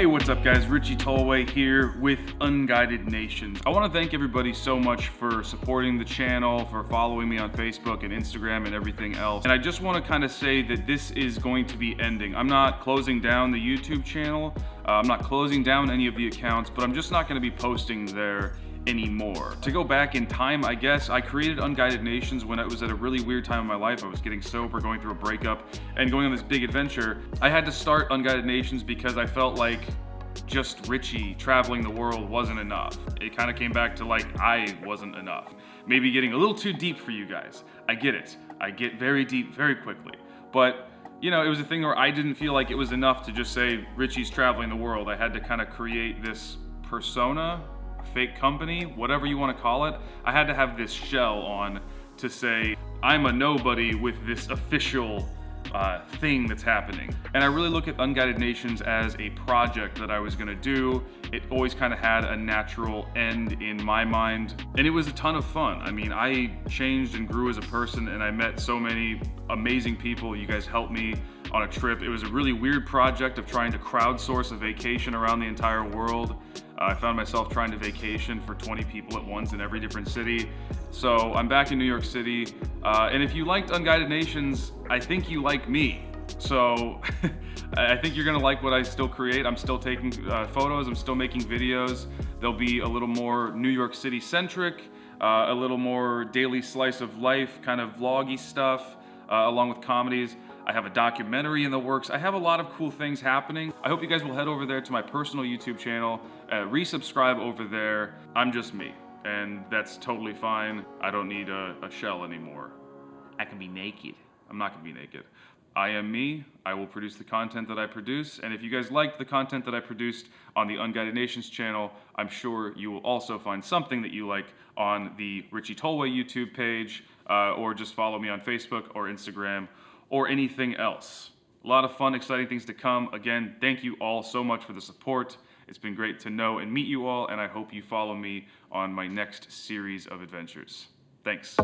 Hey, what's up guys? Richie Tolway here with Unguided Nations. I want to thank everybody so much for supporting the channel, for following me on Facebook and Instagram and everything else. And I just want to kind of say that this is going to be ending. I'm not closing down the YouTube channel. I'm not closing down any of the accounts, but I'm just not going to be posting there anymore. To go back in time, I guess, I created Unguided Nations when I was at a really weird time in my life. I was getting sober, going through a breakup, and going on this big adventure. I had to start Unguided Nations because I felt like just Richie traveling the world wasn't enough. It kind of came back to like I wasn't enough. Maybe getting a little too deep for you guys. I get it. I get very deep very quickly. But you know, it was a thing where I didn't feel like it was enough to just say Richie's traveling the world. I had to kind of create this persona, fake company, whatever you want to call it. I had to have this shell on to say I'm a nobody with this official thing that's happening. And I really look at Unguided Nations as a project that I was gonna do. It always kind of had a natural end in my mind, and it was a ton of fun. I mean, I changed and grew as a person, and I met so many amazing people. You guys helped me on a trip. It was a really weird project of trying to crowdsource a vacation around the entire world. I found myself trying to vacation for 20 people at once in every different city. So I'm back in New York City. And if you liked Unguided Nations, I think you like me. So I think you're gonna like what I still create. I'm still taking photos, I'm still making videos. They'll be a little more New York City centric, a little more daily slice of life, kind of vloggy stuff, along with comedies. I have a documentary in the works. I have a lot of cool things happening. I hope you guys will head over there to my personal YouTube channel, resubscribe over there. I'm just me, and that's totally fine. I don't need a shell anymore. I can be naked. I'm not gonna be naked. I am me. I will produce the content that I produce, and if you guys liked the content that I produced on the Unguided Nations channel, I'm sure you will also find something that you like on the Richie Tolway YouTube page, or just follow me on Facebook or Instagram, or anything else. A lot of fun, exciting things to come. Again, thank you all so much for the support. It's been great to know and meet you all, and I hope you follow me on my next series of adventures. Thanks.